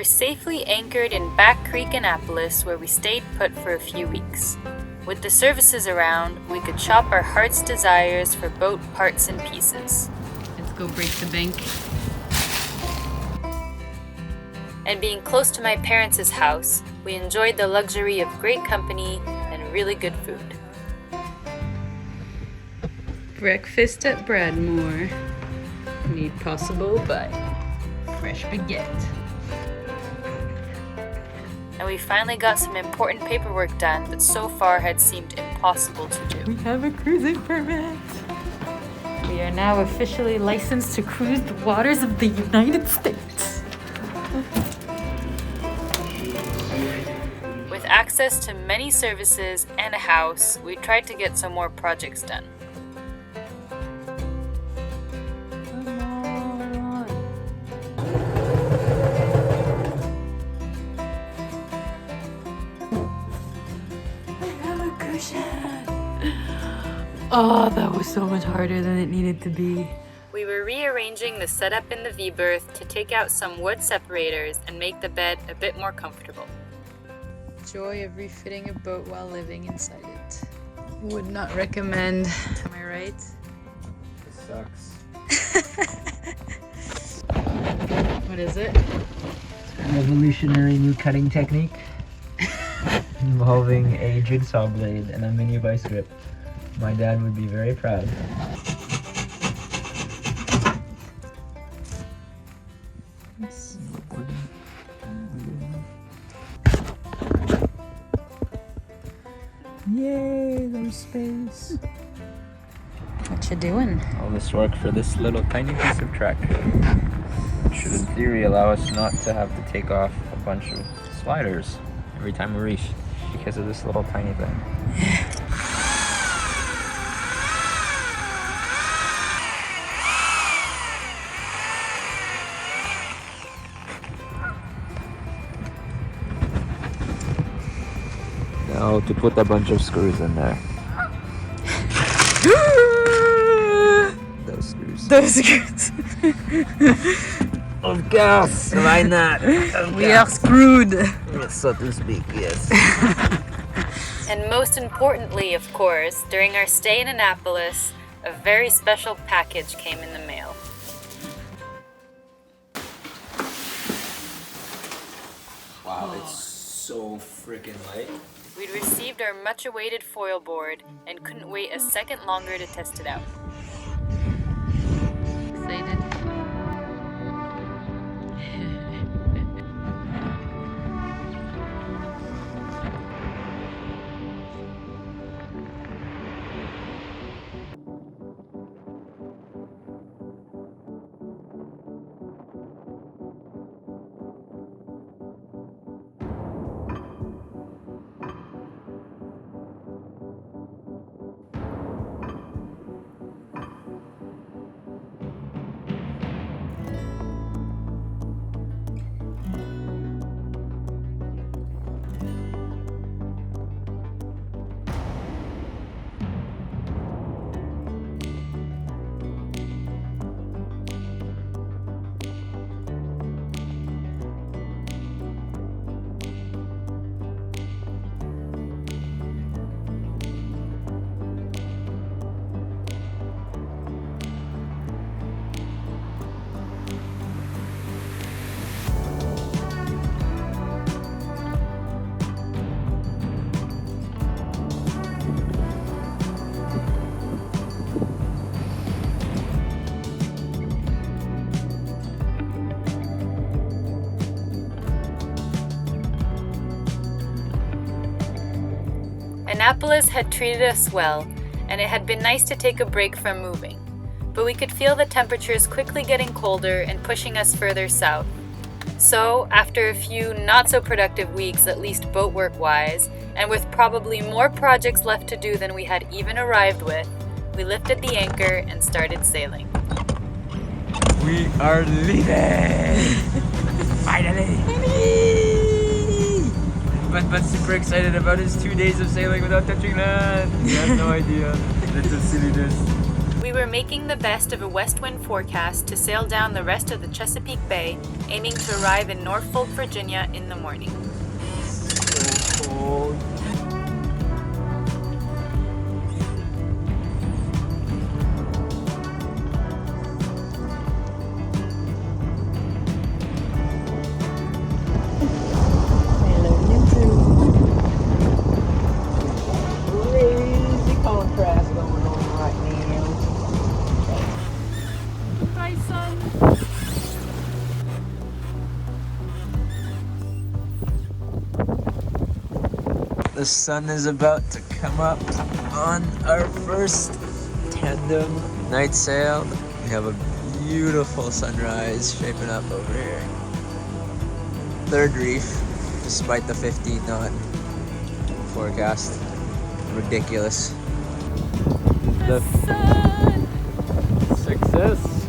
were safely anchored in Back Creek, Annapolis, where we stayed put for a few weeks. With the services around, we could shop our heart's desires for boat parts and pieces. Let's go break the bank. And being close to my parents' house, we enjoyed the luxury of great company and really good food. Breakfast at Bradmore. Made possible by fresh baguette. And we finally got some important paperwork done that so far had seemed impossible to do. We have a cruising permit. We are now officially licensed to cruise the waters of the United States. With access to many services and a house, we tried to get some more projects done. Oh, that was so much harder than it needed to be. We were rearranging the setup in the V-berth to take out some wood separators and make the bed a bit more comfortable. Joy of refitting a boat while living inside it. Would not recommend. Am I right? It sucks. What is it? It's a revolutionary new cutting technique involving a jigsaw blade and a mini vice grip. My dad would be very proud. Yay, there's space. What you doing? All this work for this little tiny piece of track. It should in theory allow us not to have to take off a bunch of sliders every time we reach because of this little tiny thing. Now to put a bunch of screws in there. Those screws. Those screws. Of course, why not? We are screwed. So to speak, yes. And most importantly, of course, during our stay in Annapolis, a very special package came in the mail. Wow, it's so freaking light. We'd received our much-awaited foil board and couldn't wait a second longer to test it out. Excited. Annapolis had treated us well, and it had been nice to take a break from moving, but we could feel the temperatures quickly getting colder and pushing us further south. So, after a few not-so-productive weeks, at least boatwork-wise, and with probably more projects left to do than we had even arrived with, we lifted the anchor and started sailing. We are leaving! Finally! But super excited about his 2 days of sailing without touching land. You have no idea. Little silliness. We We were making the best of a west wind forecast to sail down the rest of the Chesapeake Bay, aiming to arrive in Norfolk, Virginia in the morning. So cold. Crazy contrast going on right now. Bye, sun. The sun is about to come up on our first tandem night sail. We have a beautiful sunrise shaping up over here. Third reef, despite the 15 knot forecast. Ridiculous. The Sun. success.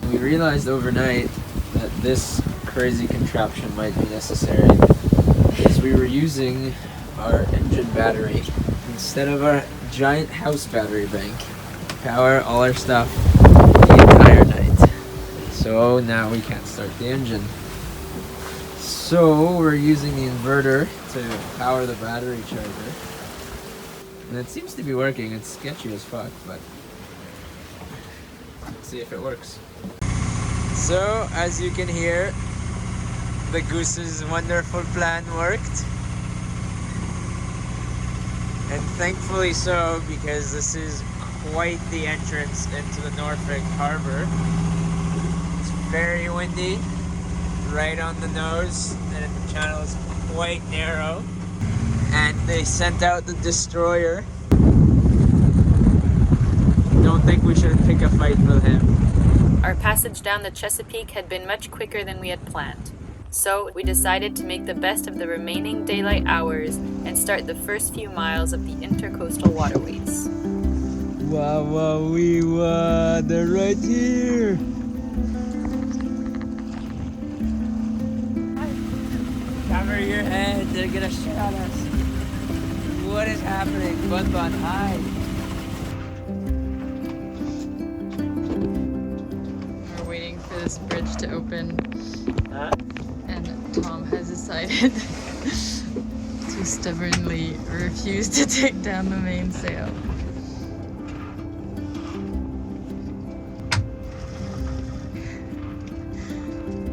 We realized overnight that this crazy contraption might be necessary because we were using our engine battery instead of our giant house battery bank to power all our stuff the entire night. So now we can't start the engine. So we're using the inverter to power the battery charger. And it seems to be working. It's sketchy as fuck, but let's see if it works. So, as you can hear, the goose's wonderful plan worked. And thankfully so, because this is quite the entrance into the Norfolk harbor. It's very windy, right on the nose, and the channel is quite narrow. And they sent out the destroyer. Don't think we should pick a fight with him. Our passage down the Chesapeake had been much quicker than we had planned. So we decided to make the best of the remaining daylight hours and start the first few miles of the Intercoastal Waterways. Wow, wow, wee, wow, they're right here. Cover your head, they're gonna shot us. What is happening? Bun Bun, hide. We're waiting for this bridge to open, Huh? and Tom has decided to stubbornly refuse to take down the mainsail.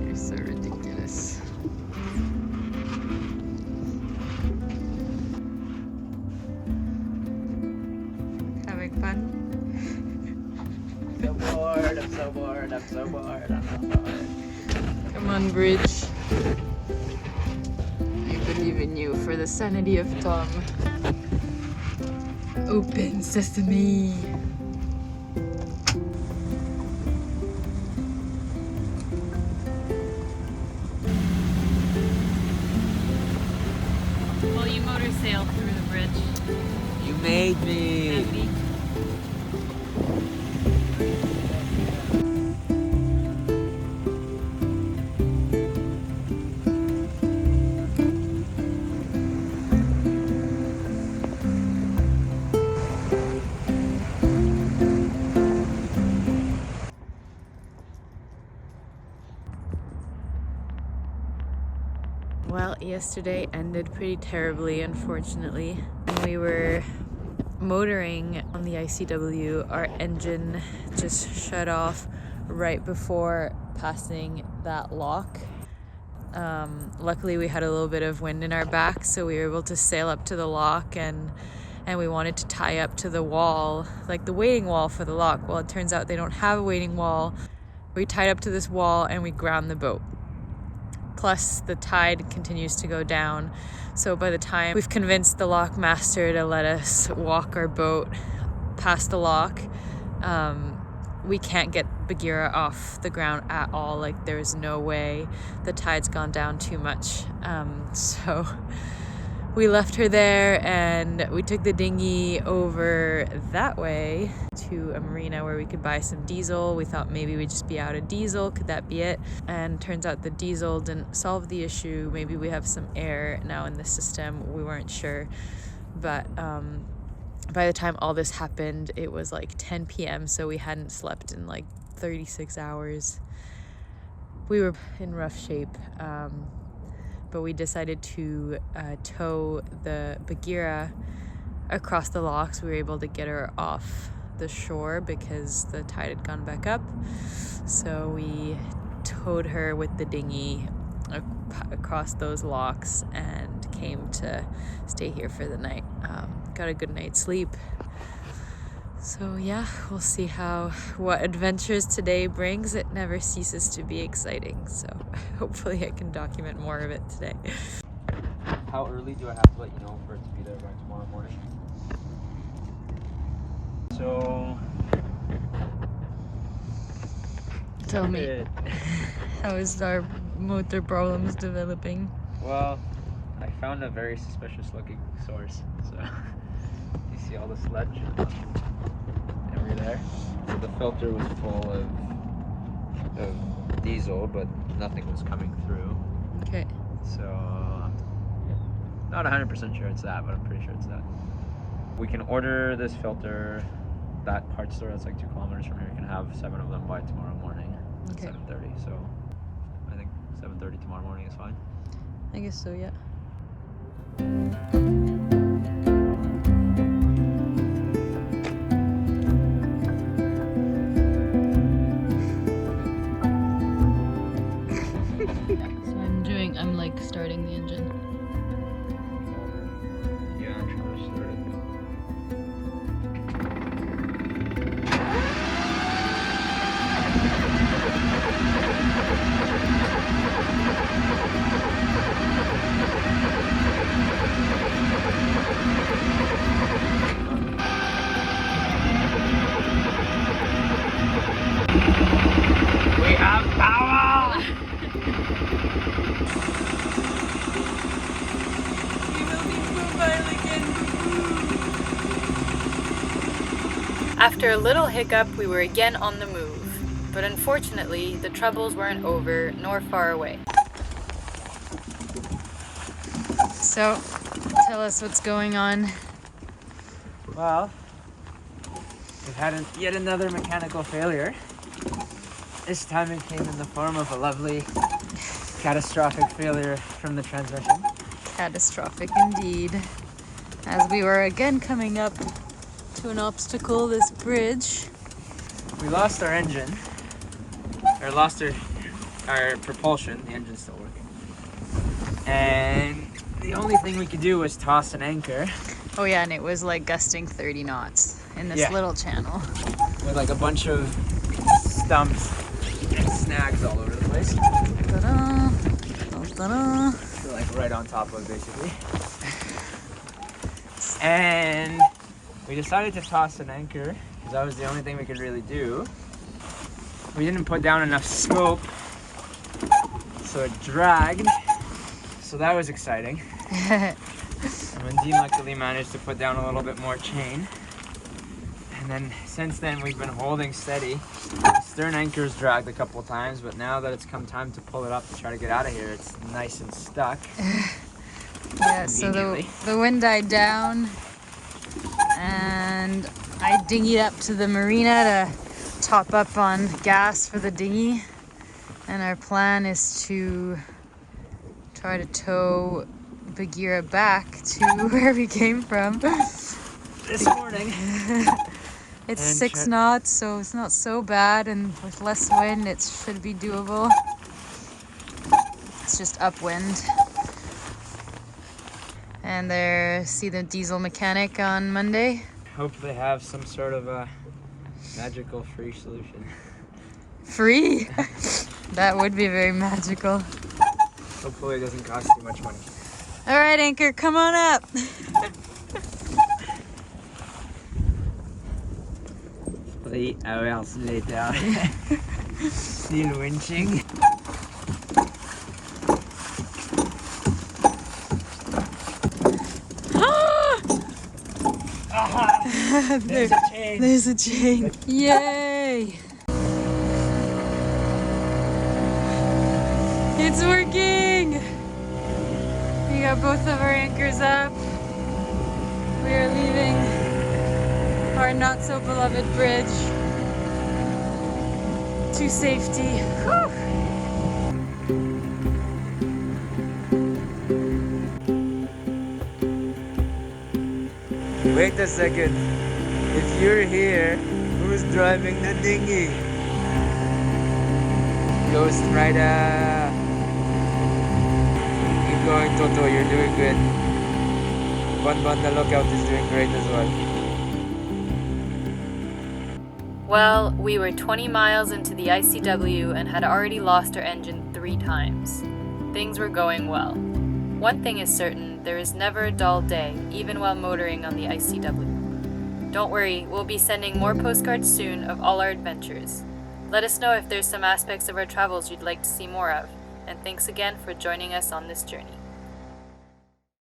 You're so ridiculous. Having fun? I'm so bored, I'm so bored, I'm so bored, I'm so bored. Come on, bridge. I believe in you for the sanity of Tom. Open sesame. Well, you motor sail through the bridge. You made me. Happy? Well, yesterday ended pretty terribly, unfortunately. When we were motoring on the ICW, our engine just shut off right before passing that lock. Luckily, we had a little bit of wind in our back, so we were able to sail up to the lock, and we wanted to tie up to the wall, like the waiting wall for the lock. Well, it turns out they don't have a waiting wall. We tied up to this wall and we ground the boat. Plus, the tide continues to go down. So by the time we've convinced the lock master to let us walk our boat past the lock, we can't get Bagheera off the ground at all. Like, there's no way. The tide's gone down too much. So we left her there and we took the dinghy over that way to a marina where we could buy some diesel. We thought maybe we'd just be out of diesel. Could that be it? And turns out the diesel didn't solve the issue. Maybe we have some air now in the system. We weren't sure. But by the time all this happened, it was like 10 p.m. so we hadn't slept in like 36 hours. We were in rough shape, but we decided to tow the Bagheera across the locks. We were able to get her off the shore because the tide had gone back up. So we towed her with the dinghy across those locks and came to stay here for the night. Got a good night's sleep. So yeah, we'll see what adventures today brings. It never ceases to be exciting. So hopefully I can document more of it today. How early do I have to let you know for it to be there by tomorrow morning? So... Tell me, how is our motor problems developing? Well, I found a very suspicious looking source. So you see all the sludge over there. So the filter was full of diesel, but nothing was coming through. Okay. So I'm not 100% sure it's that, but I'm pretty sure it's that. We can order this filter. That parts store that's like 2 kilometers from here can have 7 of them by tomorrow morning at 7:30. So I think 7:30 tomorrow morning is fine. I guess so, yeah. So I'm like starting the engine. Yeah, I'm trying to start it. We have power! After a little hiccup, we were again on the move. But unfortunately, the troubles weren't over nor far away. So, tell us what's going on. Well, we've had yet another mechanical failure. This time it came in the form of a lovely catastrophic failure from the transmission. Catastrophic indeed. As we were again coming up to an obstacle, this bridge. We lost our engine, or lost our propulsion. The engine's still working. And the only thing we could do was toss an anchor. Oh yeah, and it was like gusting 30 knots in this little channel. With like a bunch of stumps and snags all over the place. Ta-da! Ta-da! So like right on top of basically. And we decided to toss an anchor because that was the only thing we could really do. We didn't put down enough scope, so it dragged. So that was exciting. Amandine luckily managed to put down a little bit more chain. And then since then we've been holding steady. The stern anchor's dragged a couple times, but now that it's come time to pull it up to try to get out of here, it's nice and stuck. Yeah, so the wind died down and I dinghied up to the marina to top up on gas for the dinghy. And our plan is to try to tow Bagheera back to where we came from. This morning. It's 6 knots, so it's not so bad, and with less wind, it should be doable. It's just upwind. And see the diesel mechanic on Monday. Hope they have some sort of a magical free solution. Free? That would be very magical. Hopefully it doesn't cost too much money. All right, Anchor, come on up. 3 hours later, still winching. There's a chain. There's a chain. Yay! It's working! We got both of our anchors up. We are leaving our not so beloved bridge to safety. Whew. Wait a second. If you're here, who's driving the dinghy? Ghost Rider. Keep going, Toto. You're doing good. Bon the lookout is doing great as well. Well, we were 20 miles into the ICW and had already lost our engine 3 times. Things were going well. One thing is certain, there is never a dull day, even while motoring on the ICW. Don't worry, we'll be sending more postcards soon of all our adventures. Let us know if there's some aspects of our travels you'd like to see more of, and thanks again for joining us on this journey.